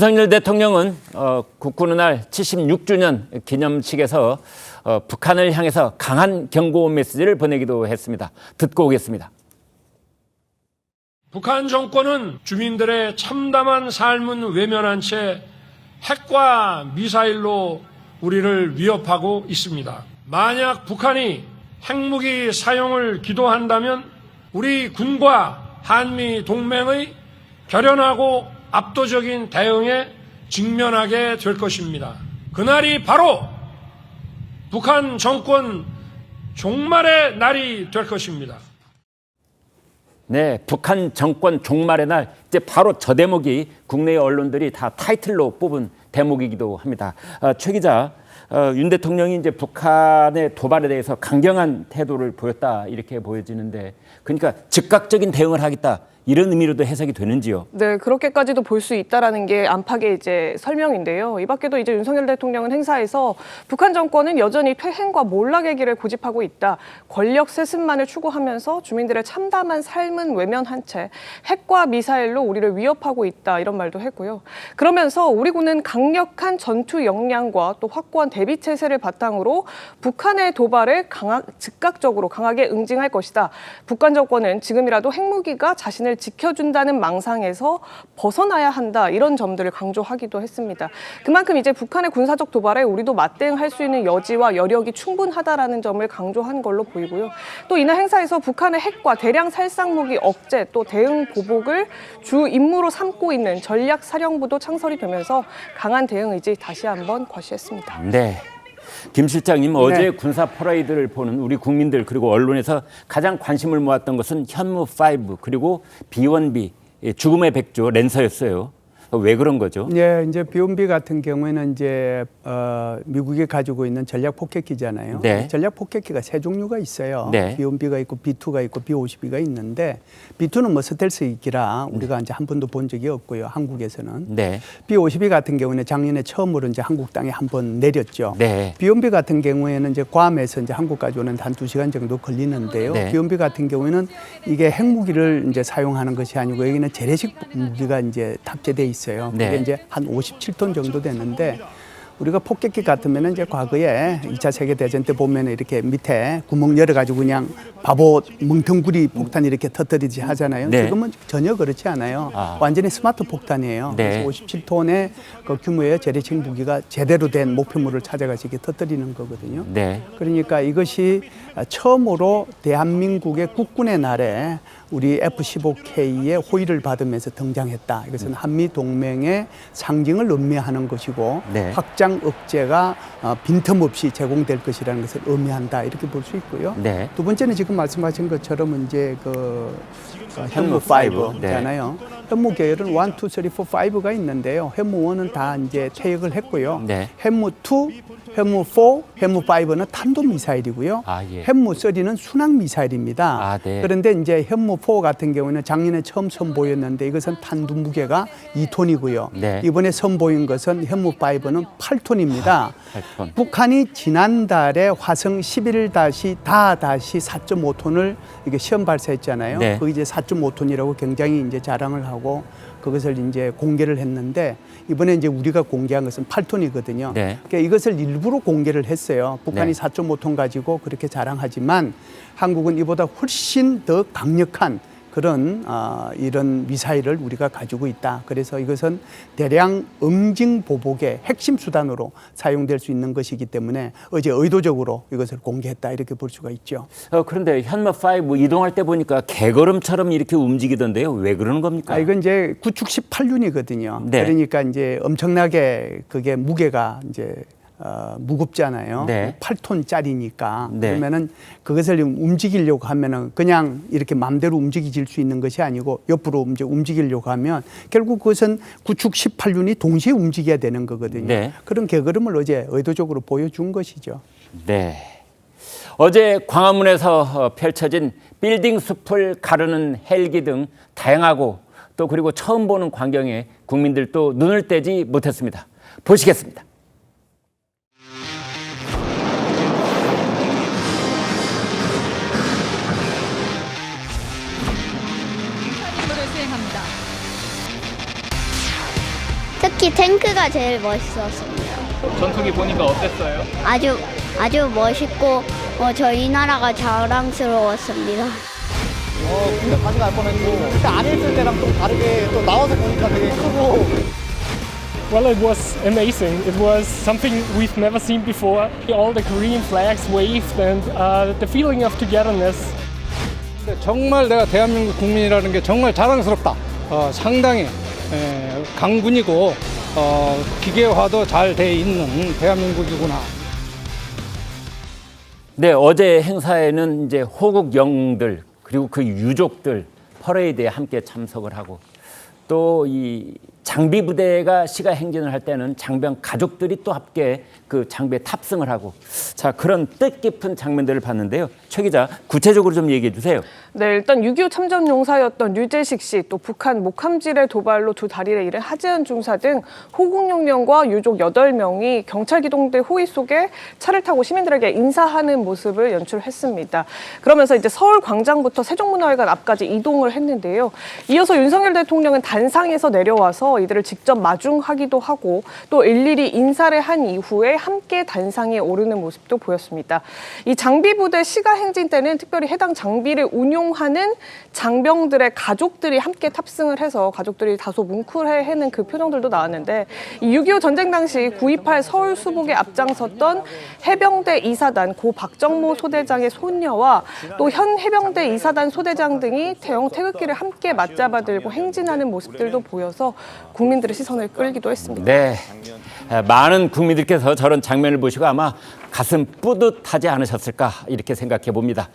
윤석열 대통령은 국군의 날 76주년 기념식에서 북한을 향해서 강한 경고 메시지를 보내기도 했습니다. 듣고 오겠습니다. 북한 정권은 주민들의 참담한 삶은 외면한 채 핵과 미사일로 우리를 위협하고 있습니다. 만약 북한이 핵무기 사용을 기도한다면 우리 군과 한미 동맹의 결연하고 압도적인 대응에 직면하게 될 것입니다. 그날이 바로 북한 정권 종말의 날이 될 것입니다. 네, 북한 정권 종말의 날, 이제 바로 저 대목이 국내 언론들이 다 타이틀로 뽑은 대목이기도 합니다. 최 기자, 윤 대통령이 이제 북한의 도발에 대해서 강경한 태도를 보였다 이렇게 보여지는데, 그러니까 즉각적인 대응을 하겠다. 이런 의미로도 해석이 되는지요? 네, 그렇게까지도 볼 수 있다라는 게 안팎의 이제 설명인데요. 이 밖에도 이제 윤석열 대통령은 행사에서 북한 정권은 여전히 퇴행과 몰락의 길을 고집하고 있다. 권력 세습만을 추구하면서 주민들의 참담한 삶은 외면한 채 핵과 미사일로 우리를 위협하고 있다. 이런 말도 했고요. 그러면서 우리 군은 강력한 전투 역량과 또 확고한 대비 체제를 바탕으로 북한의 도발을 즉각적으로 강하게 응징할 것이다. 북한 정권은 지금이라도 핵무기가 자신을 지켜준다는 망상에서 벗어나야 한다, 이런 점들을 강조하기도 했습니다. 그만큼 이제 북한의 군사적 도발에 우리도 맞대응할 수 있는 여지와 여력이 충분하다라는 점을 강조한 걸로 보이고요. 또 이날 행사에서 북한의 핵과 대량 살상무기 억제 또 대응 보복을 주 임무로 삼고 있는 전략사령부도 창설이 되면서 강한 대응 의지 다시 한번 과시했습니다. 네. 김 실장님, 어제 군사 퍼레이드를 보는 우리 국민들 그리고 언론에서 가장 관심을 모았던 것은 현무5 그리고 B1B 죽음의 백조 랜서였어요. 왜 그런 거죠? 네, 이제 B1B 같은 경우에는 이제 미국이 가지고 있는 전략 폭격기잖아요. 네. 전략 폭격기가 세 종류가 있어요. 네. B1B가 있고 B2가 있고 B52가 있는데 B2는 뭐 스텔스기라 우리가 이제 한 번도 본 적이 없고요. 한국에서는. 네. B52 같은 경우는 작년에 처음으로 이제 한국 땅에 한 번 내렸죠. 네. B1B 같은 경우에는 이제 괌에서 이제 한국까지 오는 한 2시간 정도 걸리는데요. 네. B1B 같은 경우에는 이게 핵무기를 이제 사용하는 것이 아니고 여기는 재래식 무기가 이제 탑재돼 있어요. 네. 그게 이제 한 57톤 정도 되는데 우리가 폭격기 같으면 이제 과거에 2차 세계대전 때 보면 이렇게 밑에 구멍 열어가지고 그냥 바보 뭉텅구리 폭탄 이렇게 터뜨리지 하잖아요. 네. 지금은 전혀 그렇지 않아요. 완전히 스마트 폭탄이에요. 네. 그래서 57톤의 그 규모의 재래식 무기가 제대로 된 목표물을 찾아가서 이렇게 터뜨리는 거거든요. 네. 그러니까 이것이 처음으로 대한민국의 국군의 날에 우리 F-15K의 호의를 받으면서 등장했다. 이것은 한미 동맹의 상징을 의미하는 것이고 네. 확장 억제가 빈틈없이 제공될 것이라는 것을 의미한다. 이렇게 볼 수 있고요. 네. 두 번째는 지금 말씀하신 것처럼 이제 현무 현무5, 5잖아요. 현무 계열은 1, 2, 3, 4, 5가 있는데요. 현무 1은 다 이제 퇴역을 했고요. 네. 현무 2, 현무 4, 현무 5는 탄도 미사일이고요. 예. 현무 3는 순항 미사일입니다. 네. 그런데 이제 현무 4 같은 경우는 작년에 처음 선보였는데 이것은 탄두 무게가 2톤이고요. 네. 이번에 선보인 것은 현무 5는 8톤입니다. 8톤. 북한이 지난달에 화성 11-4.5톤을 이게 시험 발사했잖아요. 네. 그 이제 4.5톤이라고 굉장히 이제 자랑을 하고 그것을 이제 공개를 했는데 이번에 이제 우리가 공개한 것은 8톤이거든요. 네. 그러니까 이것을 일부러 공개를 했어요. 북한이 네. 4.5톤 가지고 그렇게 자랑하지만 한국은 이보다 훨씬 더 강력한 그런 이런 미사일을 우리가 가지고 있다. 그래서 이것은 대량 응징 보복의 핵심 수단으로 사용될 수 있는 것이기 때문에 어제 의도적으로 이것을 공개했다. 이렇게 볼 수가 있죠. 그런데 현무5 이동할 때 보니까 개걸음처럼 이렇게 움직이던데요. 왜 그러는 겁니까? 이건 이제 구축 18륜이거든요. 네. 그러니까 이제 엄청나게 그게 무게가 이제 무겁잖아요. 네. 8톤짜리니까. 네. 그러면은 그것을 움직이려고 하면은 그냥 이렇게 마음대로 움직여질 수 있는 것이 아니고 옆으로 이제 움직이려고 하면 결국 그것은 구축 18륜이 동시에 움직여야 되는 거거든요. 네. 그런 개걸음을 어제 의도적으로 보여준 것이죠. 네. 어제 광화문에서 펼쳐진 빌딩 숲을 가르는 헬기 등 다양하고 또 그리고 처음 보는 광경에 국민들도 눈을 떼지 못했습니다. 보시겠습니다. 특히 탱크가 제일 멋있었습니다. 전투기 보니까 어땠어요? 아주 멋있고 저희 나라가 자랑스러웠습니다. 군대 가져갈 뻔했고 그때 안에 있을 때랑 좀 다르게 또 나와서 보니까 되게 크고. Well, it was amazing. It was something we've never seen before. All the Korean flags waved and the feeling of togetherness. 정말 내가 대한민국 국민이라는 게 정말 자랑스럽다. 상당히 강군이고 기계화도 잘 돼 있는 대한민국이구나. 네, 어제 행사에는 이제 호국 영웅들 그리고 그 유족들 퍼레이드에 함께 참석을 하고 또 이 장비 부대가 시가 행진을 할 때는 장병 가족들이 또 함께 그 장비에 탑승을 하고 자 그런 뜻깊은 장면들을 봤는데요. 최 기자 구체적으로 좀 얘기해 주세요. 네, 일단 6.25 참전 용사였던 류재식 씨, 또 북한 목함질의 도발로 두 다리를 잃은 하재현 중사 등 호국영령과 유족 8명이 경찰 기동대 호위 속에 차를 타고 시민들에게 인사하는 모습을 연출했습니다. 그러면서 이제 서울 광장부터 세종문화회관 앞까지 이동을 했는데요. 이어서 윤석열 대통령은 단상에서 내려와서 이들을 직접 마중하기도 하고 또 일일이 인사를 한 이후에 함께 단상에 오르는 모습도 보였습니다. 이 장비 부대 시가 행진 때는 특별히 해당 장비를 운용하는 장병들의 가족들이 함께 탑승을 해서 가족들이 다소 뭉클해하는 그 표정들도 나왔는데 6.25 전쟁 당시 9.28 서울 수복에 앞장섰던 해병대 이사단 고 박정모 소대장의 손녀와 또 현 해병대 이사단 소대장 등이 대형 태극기를 함께 맞잡아 들고 행진하는 모습들도 보여서 국민들의 시선을 끌기도 했습니다. 네, 많은 국민들께서 저런 장면을 보시고 아마 가슴 뿌듯하지 않으셨을까 이렇게 생각해 봅니다.